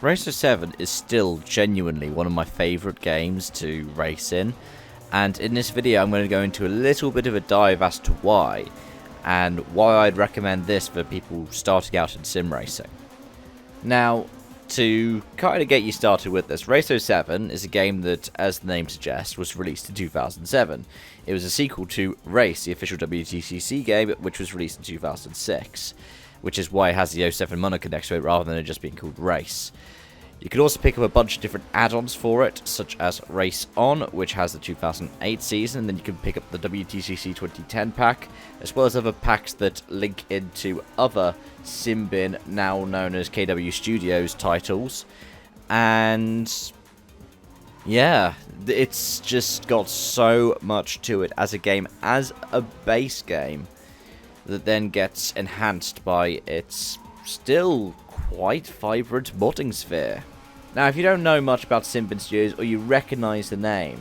Racer 7 is still genuinely one of my favourite games to race in, and in this video I'm going to go into a little bit of a dive as to why, and why I'd recommend this for people starting out in sim racing. Now, to kind of get you started with this, Racer 7 is a game that, as the name suggests, was released in 2007. It was a sequel to Race, the official WTCC game, which was released in 2006, which is why it has the 07 moniker next to it rather than it just being called Race. You can also pick up a bunch of different add-ons for it, such as Race On, which has the 2008 season, and then you can pick up the WTCC 2010 pack, as well as other packs that link into other Simbin, now known as KW Studios, titles. And yeah, it's just got so much to it as a game, as a base game, that then gets enhanced by its still quite vibrant modding sphere. Now, if you don't know much about Simbin Studios, or you recognise the name,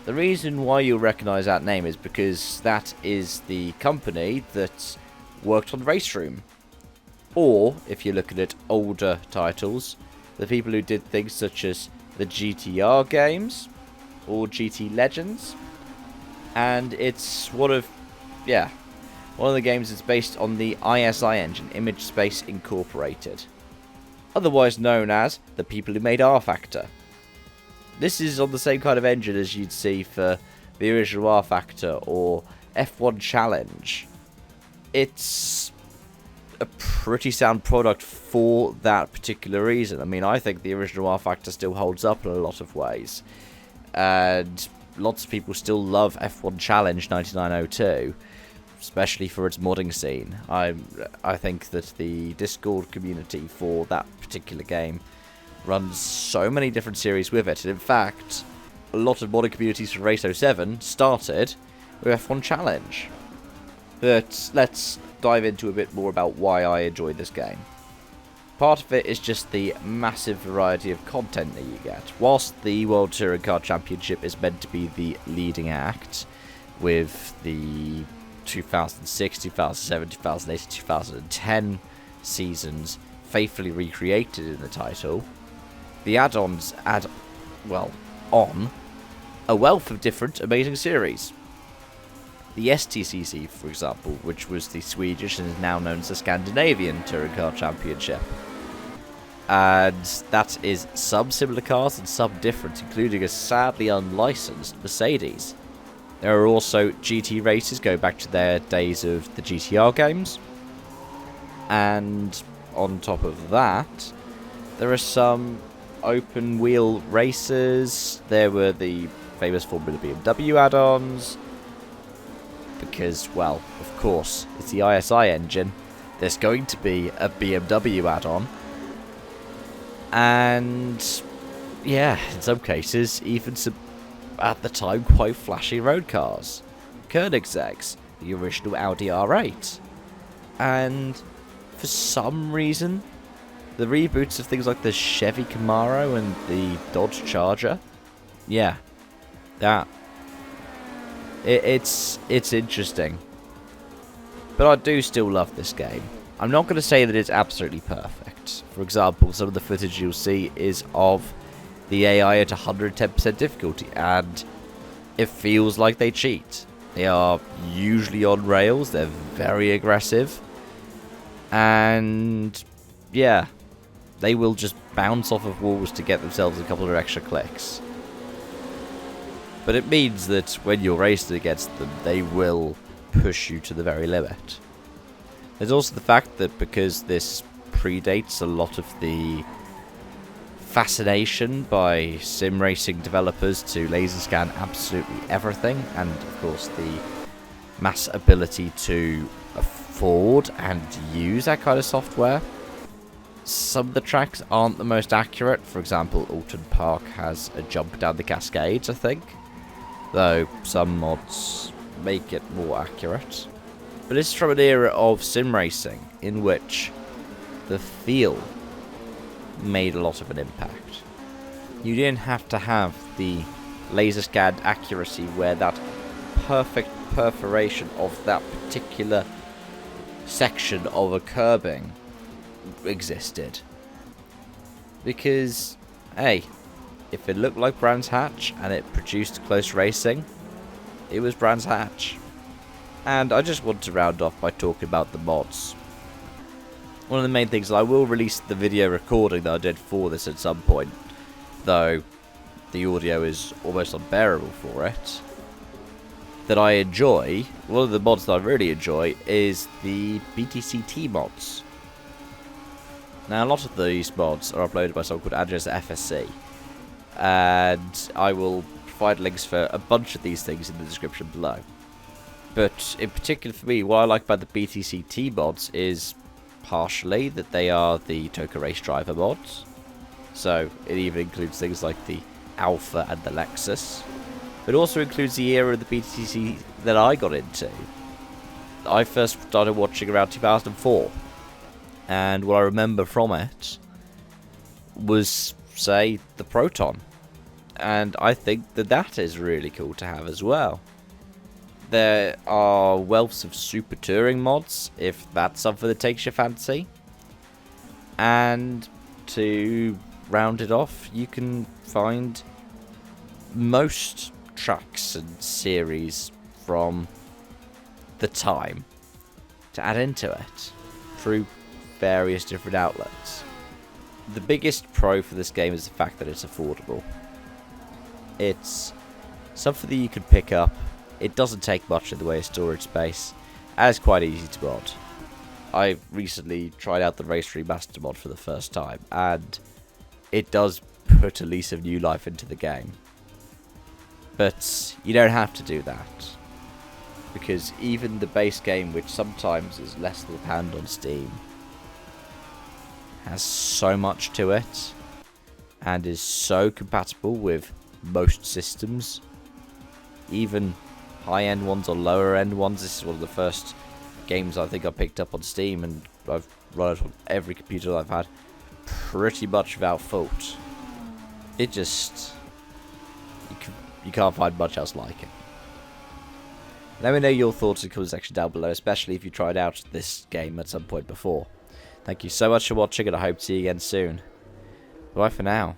the reason why you'll recognise that name is because that is the company that worked on Race Room. Or, if you're looking at older titles, the people who did things such as the GTR games, or GT Legends. And it's one of the games that's based on the ISI engine, Image Space Incorporated, otherwise known as the people who made R Factor. This is on the same kind of engine as you'd see for the original R Factor or F1 Challenge. It's a pretty sound product for that particular reason. I mean, I think the original R Factor still holds up in a lot of ways, and lots of people still love F1 Challenge 9902. Especially for its modding scene. I think that the Discord community for that particular game runs so many different series with it. And in fact, a lot of modding communities for Race 07 started with F1 Challenge. But let's dive into a bit more about why I enjoy this game. Part of it is just the massive variety of content that you get. Whilst the World Touring Car Championship is meant to be the leading act, with the 2006, 2007, 2008, 2010 seasons faithfully recreated in the title, the add-ons add on a wealth of different amazing series. The STCC, for example, which was the Swedish and is now known as the Scandinavian Touring Car Championship, and that is some similar cars and some different, including a sadly unlicensed Mercedes. There are also GT races going back to their days of the GTR games. And on top of that, there are some open wheel races. There were the famous Formula BMW add-ons. Because, well, of course, it's the ISI engine. There's going to be a BMW add-on. And yeah, in some cases, even some, at the time, quite flashy road cars. Koenigsegg's, the original Audi R8. And for some reason, the reboots of things like the Chevy Camaro and the Dodge Charger, it's interesting. But I do still love this game. I'm not going to say that it's absolutely perfect. For example, some of the footage you'll see is of the AI at 110% difficulty, and it feels like they cheat. They are usually on rails, they're very aggressive, and yeah, they will just bounce off of walls to get themselves a couple of extra clicks. But it means that when you're racing against them, they will push you to the very limit. There's also the fact that because this predates a lot of the fascination by sim racing developers to laser scan absolutely everything, and of course the mass ability to afford and use that kind of software, some of the tracks aren't the most accurate. For example, Alton Park has a jump down the Cascades, I think, though some mods make it more accurate. But it's from an era of sim racing in which the feel made a lot of an impact. You didn't have to have the laser scanned accuracy where that perfect perforation of that particular section of a curbing existed. Because, hey, if it looked like Brands Hatch and it produced close racing, it was Brands Hatch. And I just want to round off by talking about the mods. One of the main things, I will release the video recording that I did for this at some point, though the audio is almost unbearable for it, that I enjoy. One of the mods that I really enjoy is the BTCT mods. Now, a lot of these mods are uploaded by someone called Andres FSC, and I will provide links for a bunch of these things in the description below. But in particular for me, what I like about the BTCT mods is partially that they are the Toka Race Driver mods. So it even includes things like the Alpha and the Lexus. It also includes the era of the BTCT that I got into. I first started watching around 2004. And what I remember from it was, say, the Proton. And I think that that is really cool to have as well. There are wealths of Super Touring mods, if that's something that takes your fancy. And to round it off, you can find most tracks and series from the time to add into it through various different outlets. The biggest pro for this game is the fact that it's affordable. It's something that you can pick up. It doesn't take much in the way of storage space, and it's quite easy to mod. I recently tried out the Race Remaster mod for the first time, and it does put a lease of new life into the game. But you don't have to do that, because even the base game, which sometimes is less than £1 on Steam, has so much to it, and is so compatible with most systems, even high-end ones or lower-end ones. This is one of the first games I think I picked up on Steam, and I've run it on every computer that I've had pretty much without fault. It just... you can't find much else like it. Let me know your thoughts in the comment section down below, especially if you tried out this game at some point before. Thank you so much for watching, and I hope to see you again soon. Bye for now.